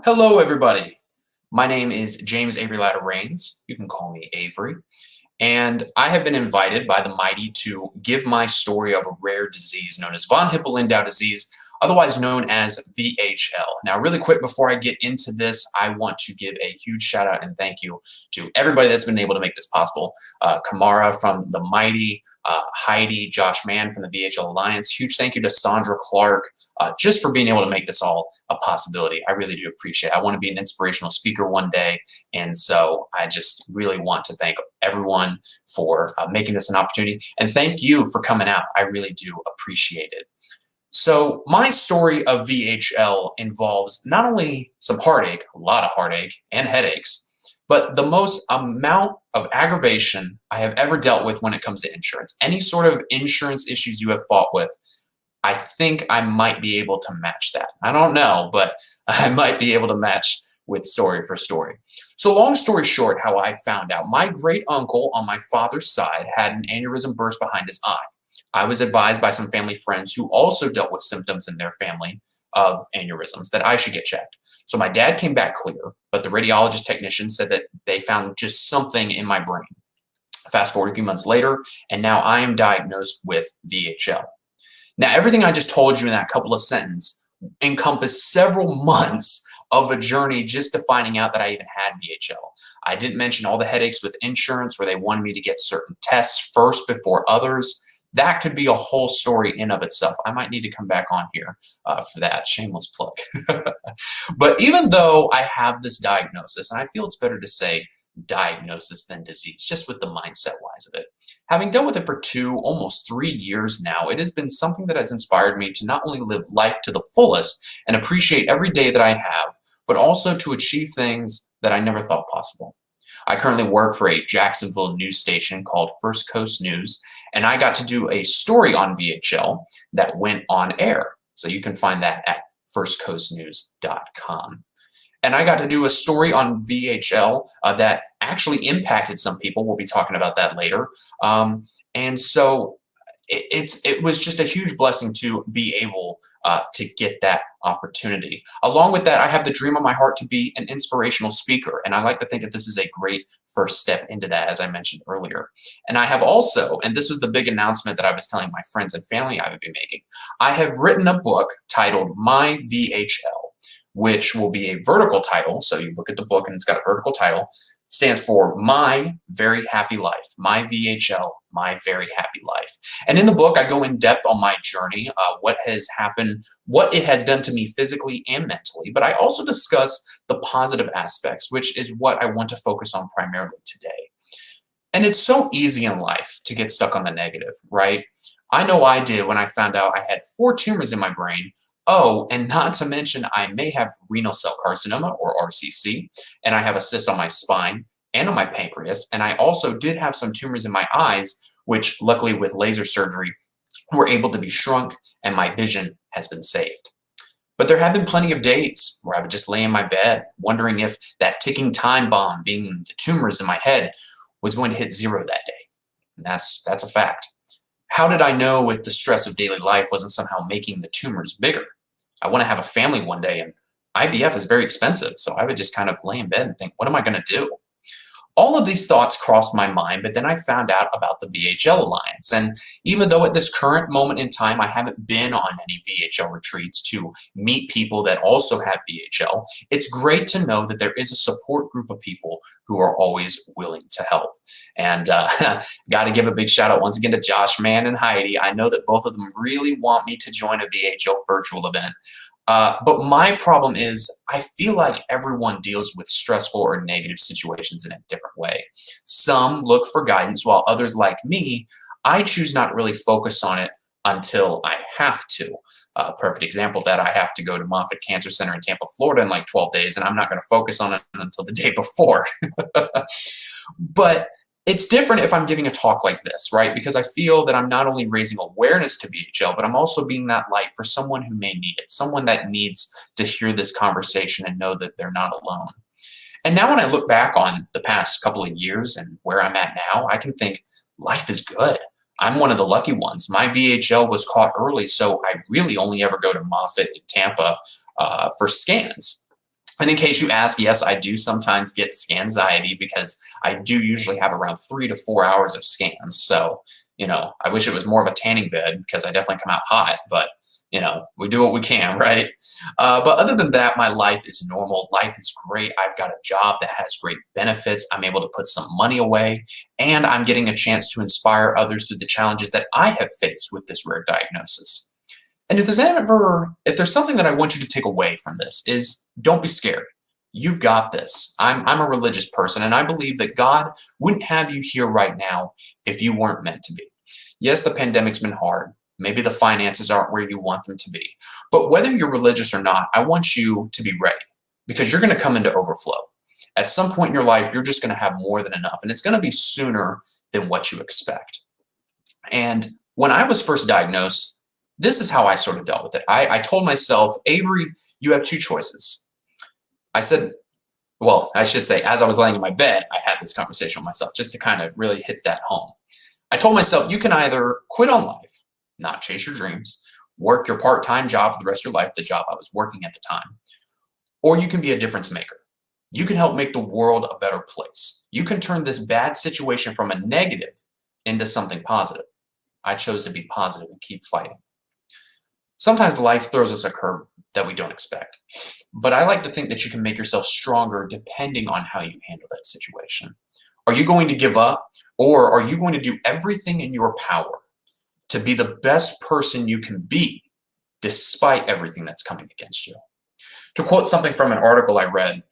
Hello, everybody. My name is James Avery Ladder Rains. You can call me Avery. And I have been invited by the mighty to give my story of a rare disease known as von Hippel-Lindau disease, otherwise known as VHL. Now, really quick before I get into this, I want to give a huge shout out and thank you to everybody that's been able to make this possible. Kamara from the mighty, Heidi, Josh Mann from the VHL Alliance. Huge thank you to Sandra Clark just for being able to make this all a possibility. I really do appreciate it. I want to be an inspirational speaker one day, and so I just really want to thank everyone for making this an opportunity, and thank you for coming out. I really do appreciate it. So my story of VHL involves not only some heartache, a lot of heartache and headaches, but the most amount of aggravation I have ever dealt with when it comes to insurance. Any sort of insurance issues you have fought with, I think I might be able to match that. I don't know, but I might be able to match with story for story. So long story short, how I found out, my great uncle on my father's side had an aneurysm burst behind his eye. I was advised by some family friends who also dealt with symptoms in their family of aneurysms that I should get checked. So my dad came back clear, but the radiologist technician said that they found just something in my brain. Fast forward a few months later, and now I am diagnosed with VHL. Now, everything I just told you in that couple of sentences encompassed several months of a journey just to finding out that I even had VHL. I didn't mention all the headaches with insurance where they wanted me to get certain tests first before others. That could be a whole story in of itself. I might need to come back on here for that. Shameless plug. But even though I have this diagnosis, and I feel it's better to say diagnosis than disease, just with the mindset-wise of it. Having dealt with it for almost 3 years now, it has been something that has inspired me to not only live life to the fullest and appreciate every day that I have, but also to achieve things that I never thought possible. I currently work for a Jacksonville news station called First Coast News, and I got to do a story on VHL that went on air. So you can find that at firstcoastnews.com. And I got to do a story on VHL that actually impacted some people. We'll be talking about that later. And so it was just a huge blessing to be able to get that opportunity. Along with that, I have the dream of my heart to be an inspirational speaker. And I like to think that this is a great first step into that, as I mentioned earlier. And I have also, and this was the big announcement that I was telling my friends and family I would be making, I have written a book titled My VHL, which will be a vertical title. So you look at the book and it's got a vertical title. It stands for My Very Happy Life. My VHL, My Very Happy Life. And in the book, I go in depth on my journey, what has happened, what it has done to me physically and mentally. But I also discuss the positive aspects, which is what I want to focus on primarily today. And it's so easy in life to get stuck on the negative, right? I know I did when I found out I had 4 tumors in my brain. Oh, and not to mention, I may have renal cell carcinoma, or RCC, and I have a cyst on my spine and on my pancreas, and I also did have some tumors in my eyes, which luckily with laser surgery were able to be shrunk, and my vision has been saved. But there have been plenty of days where I would just lay in my bed, wondering if that ticking time bomb, being the tumors in my head, was going to hit 0 that day. And that's a fact. How did I know with the stress of daily life wasn't somehow making the tumors bigger? I want to have a family one day, and IVF is very expensive, so I would just kind of lay in bed and think, what am I going to do? All of these thoughts crossed my mind, but then I found out about the VHL Alliance. And even though at this current moment in time, I haven't been on any VHL retreats to meet people that also have VHL, it's great to know that there is a support group of people who are always willing to help. And got to give a big shout out once again to Josh Mann and Heidi. I know that both of them really want me to join a VHL virtual event. But my problem is I feel like everyone deals with stressful or negative situations in a different way. Some look for guidance, while others, like me, I choose not to really focus on it until I have to. Perfect example of that, I have to go to Moffitt Cancer Center in Tampa, Florida in like 12 days, and I'm not going to focus on it until the day before. But it's different if I'm giving a talk like this, right? Because I feel that I'm not only raising awareness to VHL, but I'm also being that light for someone who may need it, someone that needs to hear this conversation and know that they're not alone. And now when I look back on the past couple of years and where I'm at now, I can think life is good. I'm one of the lucky ones. My VHL was caught early, so I really only ever go to Moffitt in Tampa for scans. And in case you ask, yes, I do sometimes get scanxiety because I do usually have around 3 to 4 hours of scans. So, I wish it was more of a tanning bed because I definitely come out hot, but, we do what we can, right? But other than that, my life is normal. Life is great. I've got a job that has great benefits. I'm able to put some money away, and I'm getting a chance to inspire others through the challenges that I have faced with this rare diagnosis. And if there's something that I want you to take away from this is don't be scared. You've got this. I'm a religious person, and I believe that God wouldn't have you here right now if you weren't meant to be. Yes, the pandemic's been hard. Maybe the finances aren't where you want them to be. But whether you're religious or not, I want you to be ready because you're going to come into overflow. At some point in your life, you're just going to have more than enough, and it's going to be sooner than what you expect. And when I was first diagnosed, this is how I sort of dealt with it. I told myself, Avery, you have two choices. I said, well, I should say, as I was laying in my bed, I had this conversation with myself just to kind of really hit that home. I told myself, you can either quit on life, not chase your dreams, work your part-time job for the rest of your life, the job I was working at the time, or you can be a difference maker. You can help make the world a better place. You can turn this bad situation from a negative into something positive. I chose to be positive and keep fighting. Sometimes life throws us a curve that we don't expect, but I like to think that you can make yourself stronger depending on how you handle that situation. Are you going to give up, or are you going to do everything in your power to be the best person you can be despite everything that's coming against you? To quote something from an article I read,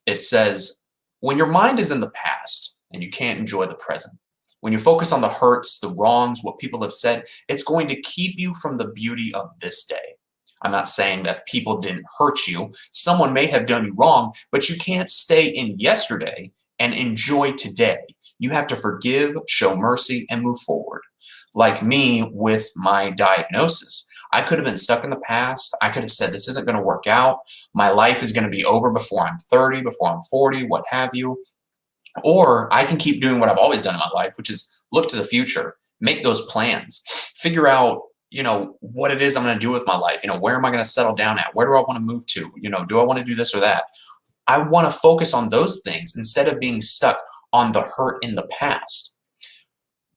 it says, when your mind is in the past and you can't enjoy the present, when you focus on the hurts, the wrongs, what people have said, it's going to keep you from the beauty of this day. I'm not saying that people didn't hurt you. Someone may have done you wrong, but you can't stay in yesterday and enjoy today. You have to forgive, show mercy, and move forward. Like me with my diagnosis, I could have been stuck in the past. I could have said, this isn't going to work out. My life is going to be over before I'm 30, before I'm 40, what have you. Or I can keep doing what I've always done in my life, which is look to the future, make those plans, figure out, what it is I'm going to do with my life. Where am I going to settle down at? Where do I want to move to? Do I want to do this or that? I want to focus on those things instead of being stuck on the hurt in the past.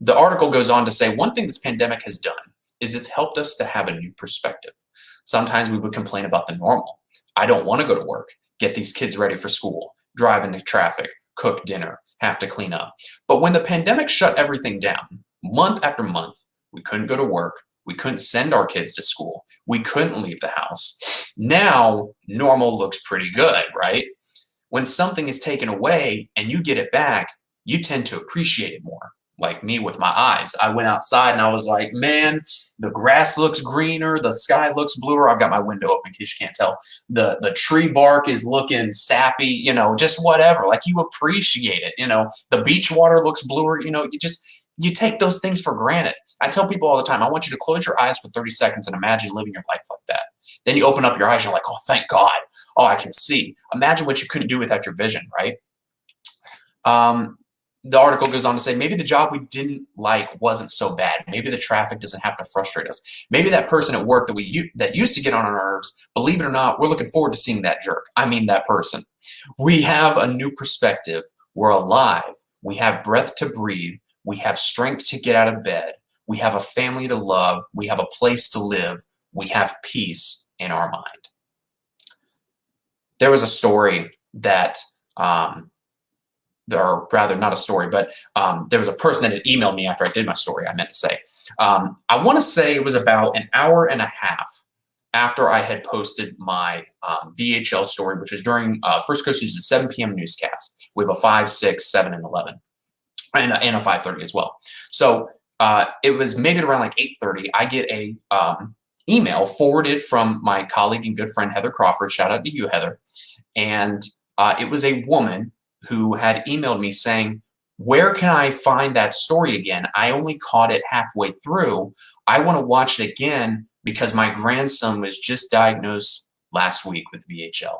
The article goes on to say, one thing this pandemic has done is it's helped us to have a new perspective. Sometimes we would complain about the normal. I don't want to go to work, get these kids ready for school, drive into traffic, cook dinner, have to clean up. But when the pandemic shut everything down, month after month, we couldn't go to work. We couldn't send our kids to school. We couldn't leave the house. Now, normal looks pretty good, right? When something is taken away and you get it back, you tend to appreciate it more. Like me with my eyes. I went outside and I was like, man, the grass looks greener, the sky looks bluer. I've got my window open in case you can't tell. The tree bark is looking sappy, just whatever. Like you appreciate it, the beach water looks bluer, you take those things for granted. I tell people all the time, I want you to close your eyes for 30 seconds and imagine living your life like that. Then you open up your eyes, you're like, oh, thank God. Oh, I can see. Imagine what you couldn't do without your vision, right? The article goes on to say, maybe the job we didn't like wasn't so bad. Maybe the traffic doesn't have to frustrate us. Maybe that person at work that used to get on our nerves, believe it or not, we're looking forward to seeing that jerk. I mean that person. We have a new perspective. We're alive. We have breath to breathe. We have strength to get out of bed. We have a family to love. We have a place to live. We have peace in our mind. There was a story that or rather not a story, but there was a person that had emailed me after I did my story, I meant to say. I want to say it was about an hour and a half after I had posted my VHL story, which was during First Coast News' 7 p.m. newscast. We have a 5, 6, 7, and 11, and a 5:30 as well. So it was maybe around like 8:30. I get a email forwarded from my colleague and good friend, Heather Crawford. Shout out to you, Heather. And it was a woman who had emailed me saying, where can I find that story again? I only caught it halfway through. I want to watch it again because my grandson was just diagnosed last week with VHL.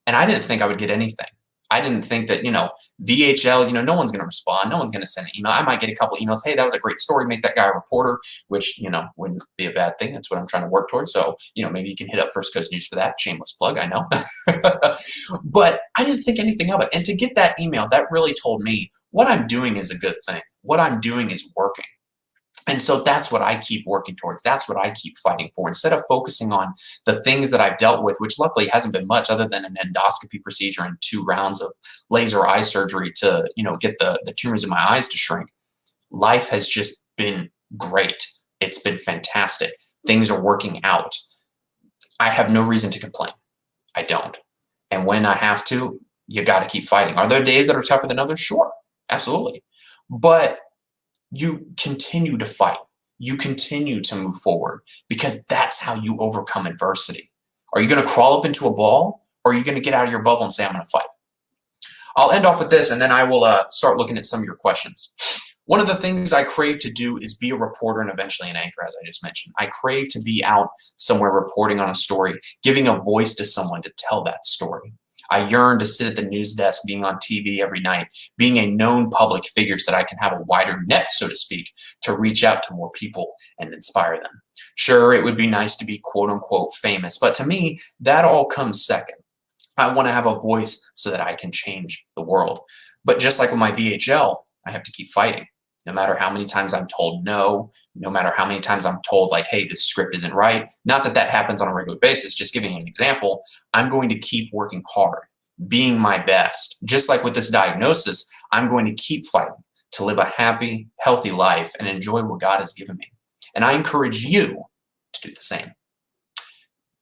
And I didn't think I would get anything. I didn't think that, VHL, no one's going to respond. No one's going to send an email. I might get a couple emails. Hey, that was a great story. Make that guy a reporter, which, wouldn't be a bad thing. That's what I'm trying to work towards. So, maybe you can hit up First Coast News for that. Shameless plug, I know. But I didn't think anything of it. And to get that email, that really told me what I'm doing is a good thing. What I'm doing is working. And so that's what I keep working towards. That's what I keep fighting for. Instead of focusing on the things that I've dealt with, which luckily hasn't been much other than an endoscopy procedure and 2 rounds of laser eye surgery to, get the tumors in my eyes to shrink, life has just been great. It's been fantastic. Things are working out. I have no reason to complain. I don't. And when I have to, you got to keep fighting. Are there days that are tougher than others? Sure, absolutely. But you continue to fight. You continue to move forward because that's how you overcome adversity. Are you going to crawl up into a ball, or are you going to get out of your bubble and say, I'm going to fight? I'll end off with this, and then I will start looking at some of your questions. One of the things I crave to do is be a reporter and eventually an anchor, as I just mentioned. I crave to be out somewhere reporting on a story, giving a voice to someone to tell that story. I yearn to sit at the news desk, being on TV every night, being a known public figure so that I can have a wider net, so to speak, to reach out to more people and inspire them. Sure, it would be nice to be quote unquote famous, but to me, that all comes second. I want to have a voice so that I can change the world. But just like with my VHL, I have to keep fighting. No matter how many times I'm told no, no matter how many times I'm told like, hey, this script isn't right. Not that that happens on a regular basis, just giving an example, I'm going to keep working hard, being my best. Just like with this diagnosis, I'm going to keep fighting to live a happy, healthy life and enjoy what God has given me. And I encourage you to do the same.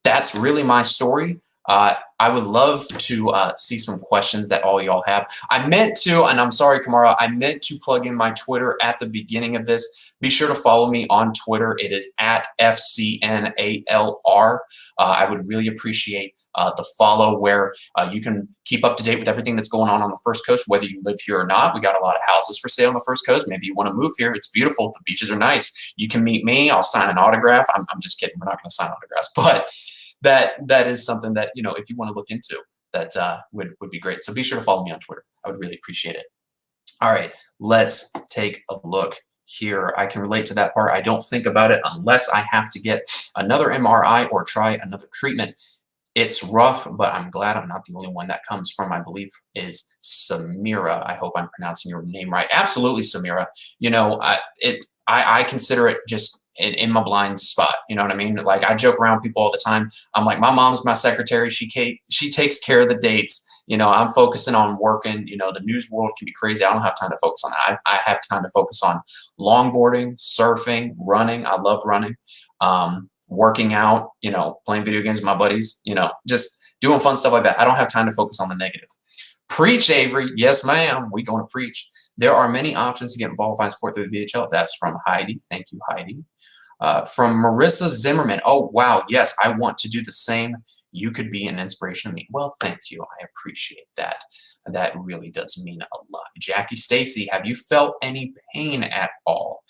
That's really my story. I would love to see some questions that all y'all have. I meant to, and I'm sorry, Kamara, I meant to plug in my Twitter at the beginning of this. Be sure to follow me on Twitter. It is at FCNALR. I would really appreciate the follow where you can keep up to date with everything that's going on the First Coast, whether you live here or not. We got a lot of houses for sale on the First Coast. Maybe you want to move here. It's beautiful. The beaches are nice. You can meet me. I'll sign an autograph. I'm just kidding. We're not going to sign autographs, but that is something that, if you want to look into, that would be great. So be sure to follow me on Twitter. I would really appreciate it. All right, let's take a look here. I can relate to that part. I don't think about it unless I have to get another MRI or try another treatment. It's rough, but I'm glad I'm not the only one. That comes from, I believe, is Samira. I hope I'm pronouncing your name right. Absolutely, Samira. I consider it just in my blind spot. You know what I mean? Like, I joke around people all the time. I'm like, my mom's my secretary. She takes care of the dates. I'm focusing on working. The news world can be crazy. I don't have time to focus on that. I have time to focus on longboarding, surfing, running. I love running, working out, playing video games with my buddies, just doing fun stuff like that. I don't have time to focus on the negative. Preach, Avery. Yes, ma'am. We going to preach. There are many options to get involved in sport through the VHL. That's from Heidi. Thank you, Heidi. From Marissa Zimmerman. Oh, wow. Yes, I want to do the same. You could be an inspiration to me. Well, thank you. I appreciate that. That really does mean a lot. Jackie Stacy, have you felt any pain at all?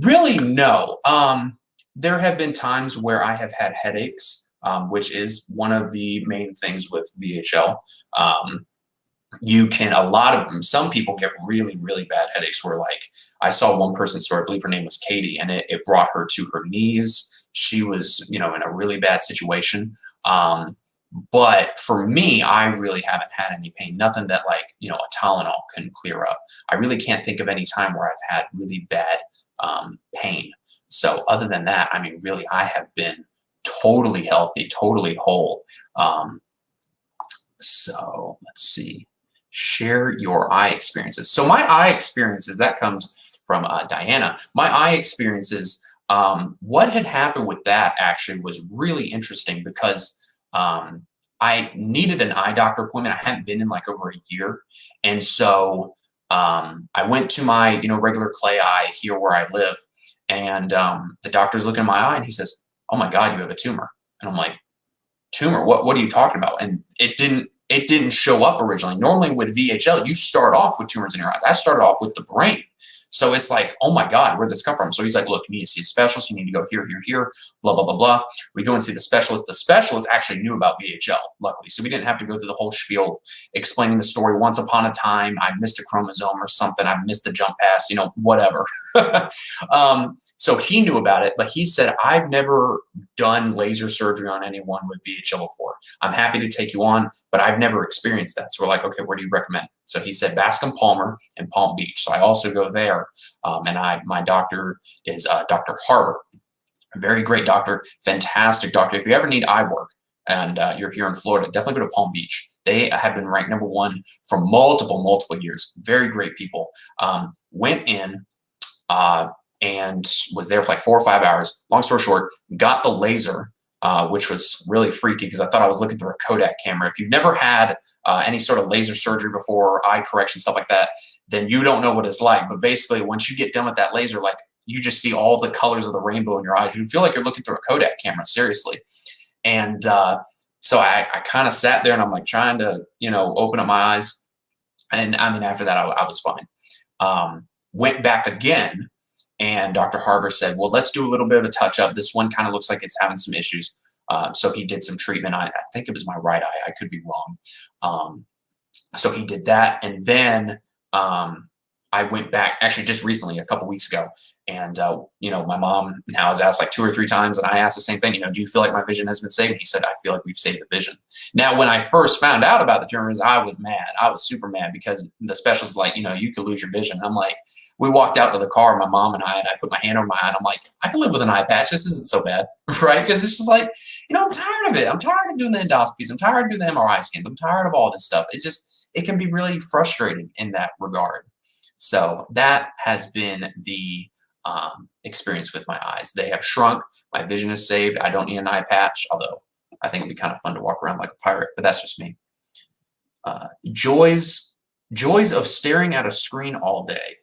Really, no. There have been times where I have had headaches, which is one of the main things with VHL. Some people get really, really bad headaches where, like, I saw one person's story, I believe her name was Katie, and it brought her to her knees. She was, in a really bad situation. But for me, I really haven't had any pain, nothing that, like, a Tylenol couldn't clear up. I really can't think of any time where I've had really bad pain. So other than that, I mean, really, I have been totally healthy, totally whole. So let's see. Share your eye experiences. So my eye experiences, that comes from Diana. My eye experiences, what had happened with that actually was really interesting because I needed an eye doctor appointment. I hadn't been in like over a year. And so I went to my, regular clay eye here where I live. And the doctor's looking at my eye and he says, "Oh my God, you have a tumor." And I'm like, "Tumor? What are you talking about?" And it didn't show up originally. Normally with VHL, you start off with tumors in your eyes. I started off with the brain. So it's like, oh my God, where'd this come from? So he's like, look, you need to see a specialist. You need to go here, here, here, blah, blah, blah, blah. We go and see the specialist. The specialist actually knew about VHL, luckily. So we didn't have to go through the whole spiel of explaining the story. Once upon a time, I missed a chromosome or something. I missed the jump pass, whatever. So he knew about it, but he said, I've never done laser surgery on anyone with VHL before. I'm happy to take you on, but I've never experienced that. So we're like, okay, where do you recommend? So he said Bascom Palmer and Palm Beach. So I also go there. And my doctor is Dr. Harbor. A very great doctor, fantastic doctor. If you ever need eye work and you're here in Florida, definitely go to Palm Beach. They have been ranked #1 for multiple years. Very great people. Went in and was there for like 4 or 5 hours. Long story short, got the laser, which was really freaky because I thought I was looking through a Kodak camera. If you've never had any sort of laser surgery before, eye correction, stuff like that, then you don't know what it's like. But basically, once you get done with that laser, like you just see all the colors of the rainbow in your eyes. You feel like you're looking through a Kodak camera, seriously. And so I kind of sat there and I'm like trying to, open up my eyes. And I mean, after that, I was fine. Went back again. And Dr. Harbor said, well, let's do a little bit of a touch up. This one kind of looks like it's having some issues. So he did some treatment. I think it was my right eye. I could be wrong. So he did that. And then I went back actually just recently, a couple weeks ago. And, my mom now has asked like 2 or 3 times. And I asked the same thing, do you feel like my vision has been saved? And he said, I feel like we've saved the vision. Now, when I first found out about the tumors, I was mad. I was super mad because the specialist like, you could lose your vision. And I'm like, we walked out to the car, my mom and I put my hand over my eye and I'm like, I can live with an eye patch. This isn't so bad, right? Because it's just like, I'm tired of it. I'm tired of doing the endoscopies. I'm tired of doing the MRI scans. I'm tired of all this stuff. It can be really frustrating in that regard. So that has been the experience with my eyes. They have shrunk. My vision is saved. I don't need an eye patch, although I think it'd be kind of fun to walk around like a pirate, but that's just me. Joys of staring at a screen all day.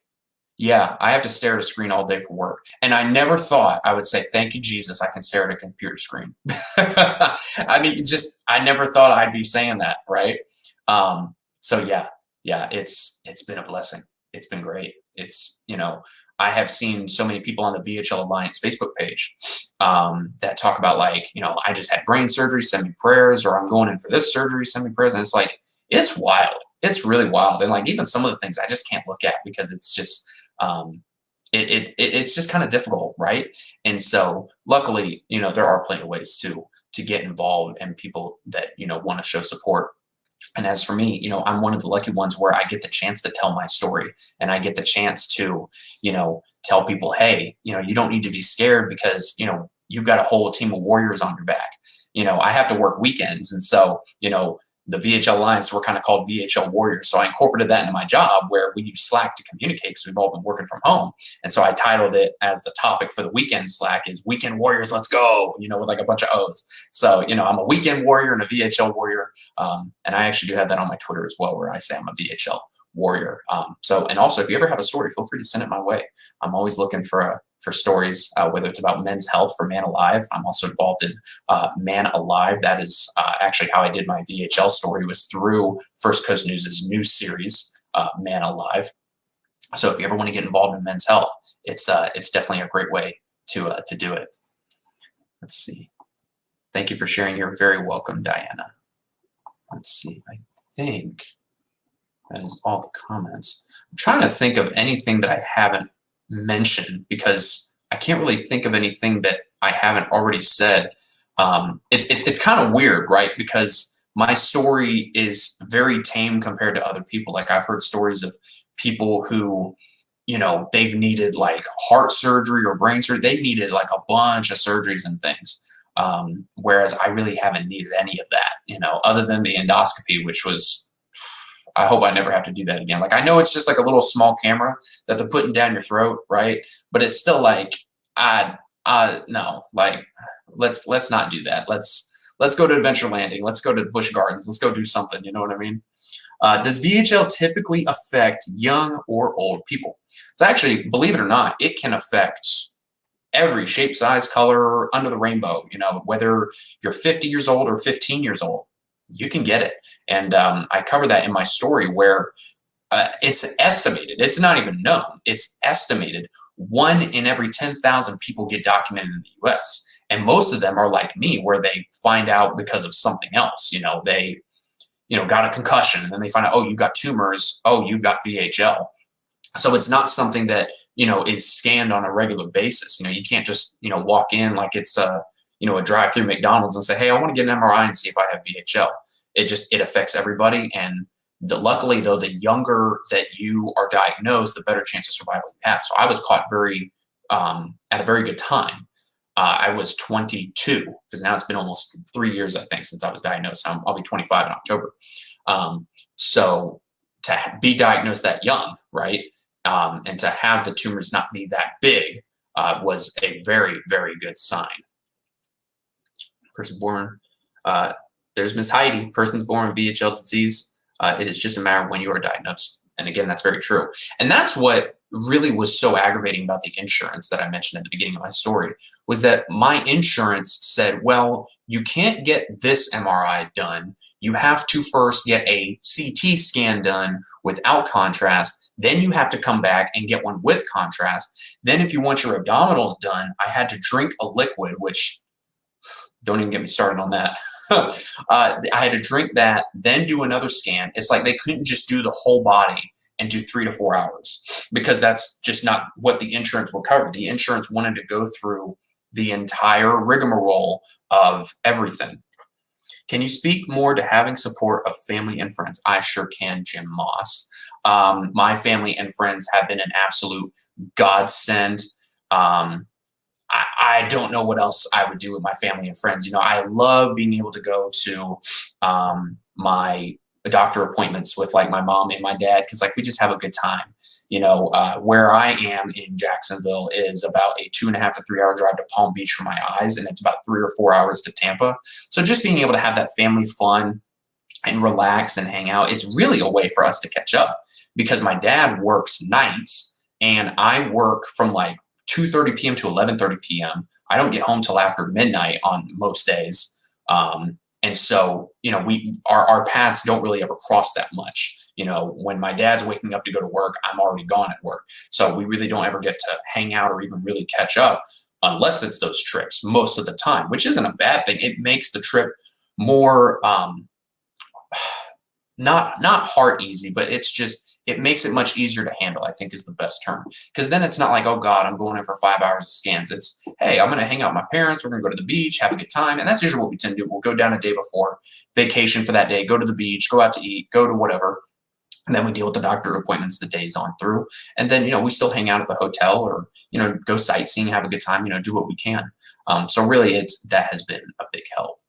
Yeah, I have to stare at a screen all day for work. And I never thought I would say, thank you, Jesus, I can stare at a computer screen. I mean, I never thought I'd be saying that, right? So yeah, it's been a blessing. It's been great. It's, I have seen so many people on the VHL Alliance Facebook page that talk about like, I just had brain surgery, send me prayers, or I'm going in for this surgery, send me prayers. And it's like, it's wild. It's really wild. And like, even some of the things I just can't look at because it's just, it's just kind of difficult, right? And so luckily, there are plenty of ways to get involved and people that, want to show support. And as for me, I'm one of the lucky ones where I get the chance to tell my story and I get the chance to, tell people, hey, you don't need to be scared because, you've got a whole team of warriors on your back. I have to work weekends. And so, the VHL Alliance, we're kind of called VHL Warriors. So I incorporated that into my job where we use Slack to communicate because we've all been working from home. And so I titled it as the topic for the weekend Slack is Weekend Warriors, Let's Go, with like a bunch of O's. So, I'm a weekend warrior and a VHL warrior. And I actually do have that on my Twitter as well, where I say I'm a VHL warrior. And also if you ever have a story, feel free to send it my way. I'm always looking for stories, whether it's about men's health for Man Alive. I'm also involved in Man Alive. That is actually how I did my VHL story, was through First Coast News' new series, Man Alive. So if you ever want to get involved in men's health, it's definitely a great way to do it. Let's see. Thank you for sharing. You're very welcome, Diana. Let's see. I think that is all the comments. I'm trying to think of anything that I haven't mentioned because I can't really think of anything that I haven't already said. It's kind of weird, right? Because my story is very tame compared to other people. Like I've heard stories of people who, they've needed like heart surgery or brain surgery. They needed like a bunch of surgeries and things. Whereas I really haven't needed any of that, other than the endoscopy, which was, I hope I never have to do that again. Like, I know it's just like a little small camera that they're putting down your throat, right? But it's still like, no, like, let's not do that. Let's go to Adventure Landing. Let's go to Busch Gardens. Let's go do something. You know what I mean? Does VHL typically affect young or old people? So actually, believe it or not, it can affect every shape, size, color under the rainbow. Whether you're 50 years old or 15 years old, you can get it. And I cover that in my story where It's estimated. It's not even known. It's estimated 1 in every 10,000 people get documented in the U.S. And most of them are like me, where they find out because of something else. They got a concussion, and then they find out, oh, you got tumors. Oh, you got VHL. So it's not something that, is scanned on a regular basis. You can't just, walk in like it's a drive-through McDonald's and say, hey, I want to get an MRI and see if I have VHL. It affects everybody. And luckily, though, the younger that you are diagnosed, the better chance of survival you have. So I was caught at a very good time. I was 22, because now it's been almost 3 years, I think, since I was diagnosed. I'll be 25 in October. So to be diagnosed that young, right, and to have the tumors not be that big was a very, very good sign. Person born, there's Miss Heidi, person's born with VHL disease. It is just a matter of when you are diagnosed. And again, that's very true. And that's what really was so aggravating about the insurance that I mentioned at the beginning of my story, was that my insurance said, well, you can't get this MRI done. You have to first get a CT scan done without contrast. Then you have to come back and get one with contrast. Then if you want your abdominals done, I had to drink a liquid, which don't even get me started on that. I had to drink that, then do another scan. It's like they couldn't just do the whole body and do 3 to 4 hours, because that's just not what the insurance will cover. The insurance wanted to go through the entire rigmarole of everything. Can you speak more to having support of family and friends? I sure can, Jim Moss. My family and friends have been an absolute godsend. I don't know what else I would do with my family and friends. I love being able to go to my doctor appointments with like my mom and my dad, because like we just have a good time. Where I am in Jacksonville is about a 2.5 to 3 hour drive to Palm Beach for my eyes, and it's about 3 or 4 hours to Tampa. So just being able to have that family fun and relax and hang out, it's really a way for us to catch up, because my dad works nights and I work from like 2:30 p.m. to 11:30 p.m. I don't get home till after midnight on most days. And so, our paths don't really ever cross that much. When my dad's waking up to go to work, I'm already gone at work. So we really don't ever get to hang out or even really catch up, unless it's those trips most of the time, which isn't a bad thing. It makes the trip more, not heart easy, but it makes it much easier to handle, I think is the best term. Because then it's not like, oh God, I'm going in for 5 hours of scans. It's, hey, I'm going to hang out with my parents. We're going to go to the beach, have a good time. And that's usually what we tend to do. We'll go down a day before, vacation for that day, go to the beach, go out to eat, go to whatever. And then we deal with the doctor appointments the days on through. And then, we still hang out at the hotel, or, go sightseeing, have a good time, do what we can. So really that has been a big help.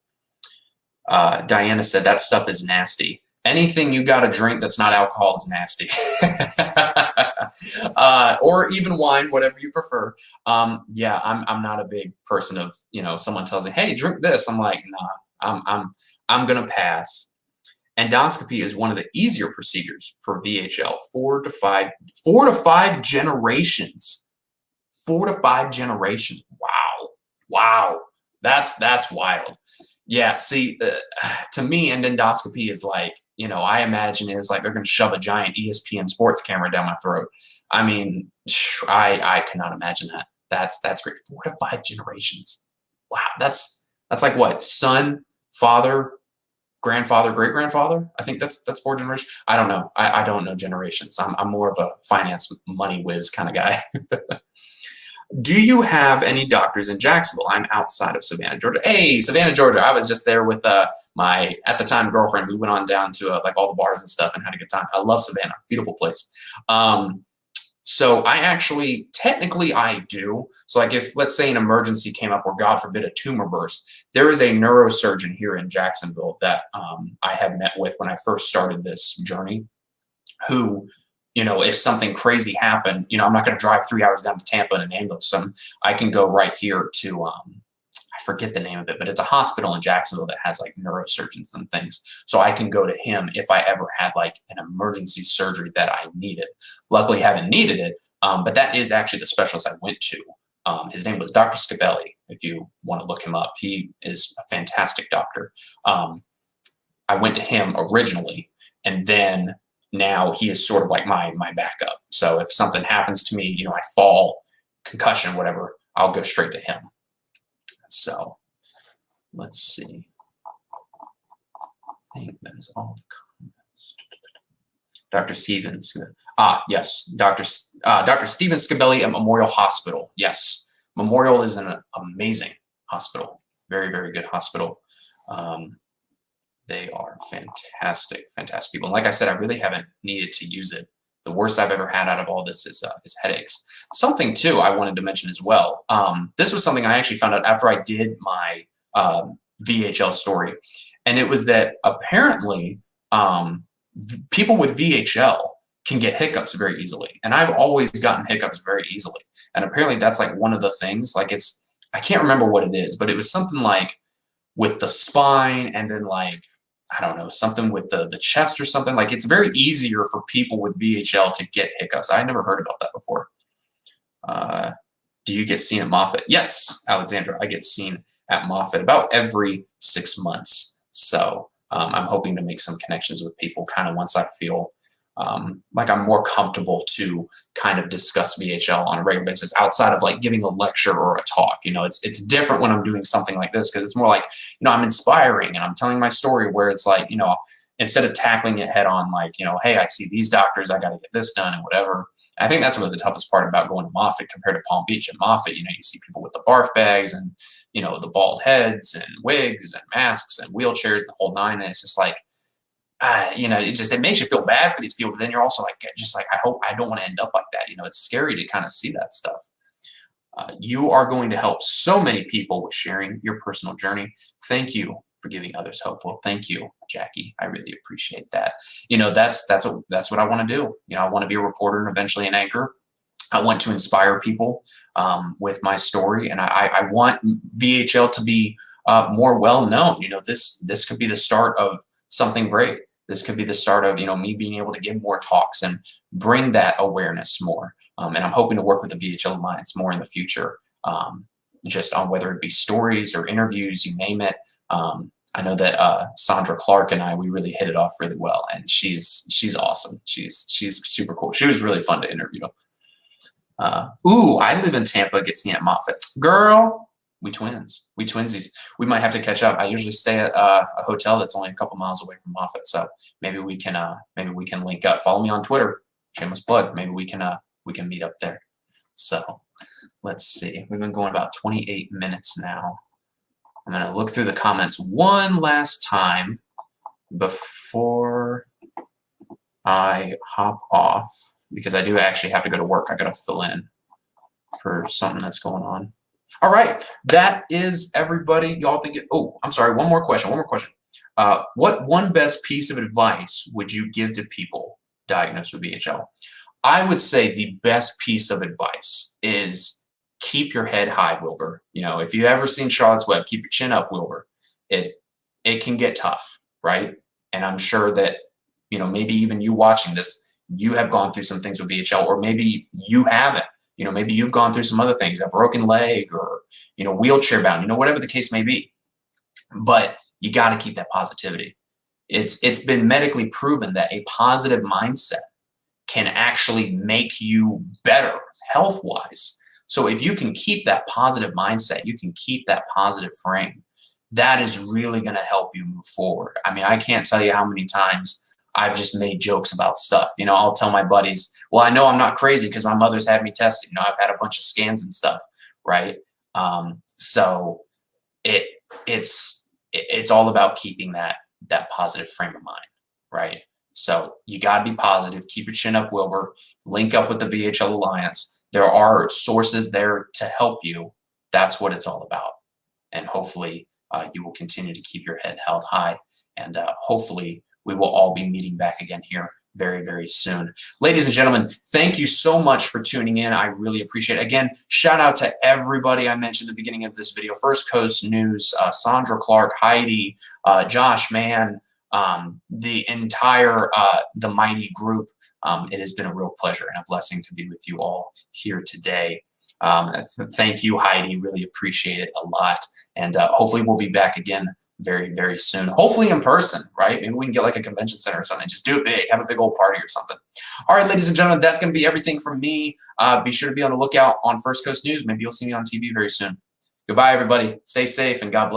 Diana said, that stuff is nasty. Anything you got to drink that's not alcohol is nasty. Or even wine, whatever you prefer. Yeah, I'm not a big person of, someone tells me, hey, drink this. I'm like, nah, I'm going to pass. Endoscopy is one of the easier procedures for VHL. 4 to 5 generations. 4 to 5 generations. Wow. That's wild. Yeah, see, to me, an endoscopy is like, I imagine it's like they're going to shove a giant ESPN sports camera down my throat. I mean, I cannot imagine that. That's great. 4 to 5 generations. Wow, that's like what? Son, father, grandfather, great-grandfather? I think that's 4 generations. I don't know. I don't know generations. I'm more of a finance money whiz kind of guy. Do you have any doctors in Jacksonville? I'm outside of Savannah, Georgia. Hey, Savannah, Georgia. I was just there with my, at the time, girlfriend. We went on down to like all the bars and stuff and had a good time. I love Savannah. Beautiful place. So I actually, technically I do. So like if, let's say an emergency came up or God forbid a tumor burst, there is a neurosurgeon here in Jacksonville that I had met with when I first started this journey, who, if something crazy happened, I'm not going to drive 3 hours down to Tampa in an ambulance. I can go right here to, I forget the name of it, but it's a hospital in Jacksonville that has like neurosurgeons and things. So I can go to him if I ever had like an emergency surgery that I needed. Luckily, haven't needed it, but that is actually the specialist I went to. His name was Dr. Scabelli, if you want to look him up. He is a fantastic doctor. I went to him originally, and then now he is sort of like my backup. So if something happens to me, I fall, concussion, whatever, I'll go straight to him. So let's see. I think that is all the comments. Dr. Stevens. Yes, Dr. Stephen Scabelli at Memorial Hospital. Yes, Memorial is an amazing hospital. Very, very good hospital. They are fantastic, fantastic people. And like I said, I really haven't needed to use it. The worst I've ever had out of all this is headaches. Something, too, I wanted to mention as well. This was something I actually found out after I did my VHL story. And it was that apparently people with VHL can get hiccups very easily. And I've always gotten hiccups very easily. And apparently that's like one of the things. Like I can't remember what it is, but it was something like with the spine and then like, I don't know, something with the chest or something. Like it's very easier for people with VHL to get hiccups. I never heard about that before. Do you get seen at Moffitt? Yes, Alexandra, I get seen at Moffitt about every 6 months. So I'm hoping to make some connections with people kind of once I feel like I'm more comfortable to kind of discuss VHL on a regular basis outside of like giving a lecture or a talk. It's different when I'm doing something like this because it's more like, I'm inspiring and I'm telling my story where it's like, instead of tackling it head on, like, hey, I see these doctors, I got to get this done and whatever. I think that's really the toughest part about going to Moffitt compared to Palm Beach. At Moffitt, you see people with the barf bags and, the bald heads and wigs and masks and wheelchairs, the whole nine. And it's just like, it makes you feel bad for these people, but then you're also like, I hope I don't want to end up like that. It's scary to kind of see that stuff. You are going to help so many people with sharing your personal journey. Thank you for giving others hope. Well, thank you, Jackie. I really appreciate that. That's what I want to do. I want to be a reporter and eventually an anchor. I want to inspire people with my story, and I want VHL to be more well known. This could be the start of something great. This could be the start of me being able to give more talks and bring that awareness more. And I'm hoping to work with the VHL Alliance more in the future, just on whether it be stories or interviews, you name it. I know that Sandra Clark and we really hit it off really well, and she's awesome. She's super cool. She was really fun to interview. I live in Tampa, get seen at Moffitt. Girl, we twins. We twinsies. We might have to catch up. I usually stay at a hotel that's only a couple miles away from Moffitt, so maybe we can link up. Follow me on Twitter. Shameless plug. Maybe we can meet up there. So let's see. We've been going about 28 minutes now. I'm gonna look through the comments one last time before I hop off, because I do actually have to go to work. I got to fill in for something that's going on. All right, that is everybody. Y'all think it? Oh, I'm sorry. One more question. What one best piece of advice would you give to people diagnosed with VHL? I would say the best piece of advice is keep your head high, Wilbur. If you've ever seen Charlotte's Web, keep your chin up, Wilbur. It can get tough, right? And I'm sure that maybe even you watching this, you have gone through some things with VHL, or maybe you haven't. Maybe you've gone through some other things, a broken leg or, wheelchair bound, whatever the case may be. But you got to keep that positivity. It's been medically proven that a positive mindset can actually make you better health-wise. So if you can keep that positive mindset, you can keep that positive frame, that is really going to help you move forward. I mean, I can't tell you how many times I've just made jokes about stuff. I'll tell my buddies, well, I know I'm not crazy because my mother's had me tested. I've had a bunch of scans and stuff, right? So it's all about keeping that positive frame of mind, right? So you got to be positive. Keep your chin up, Wilbur. Link up with the VHL Alliance. There are sources there to help you. That's what it's all about. And hopefully you will continue to keep your head held high. And hopefully we will all be meeting back again here very, very soon. Ladies and gentlemen, thank you so much for tuning in. I really appreciate it. Again, shout out to everybody I mentioned at the beginning of this video. First Coast News, Sandra Clark, Heidi, Josh Mann, the entire the mighty group. It has been a real pleasure and a blessing to be with you all here today. Thank you, Heidi. Really appreciate it a lot. And hopefully we'll be back again very, very soon. Hopefully in person, right? Maybe we can get like a convention center or something. Just do it big. Have a big old party or something. All right, ladies and gentlemen, that's going to be everything from me. Be sure to be on the lookout on First Coast News. Maybe you'll see me on TV very soon. Goodbye, everybody. Stay safe and God bless.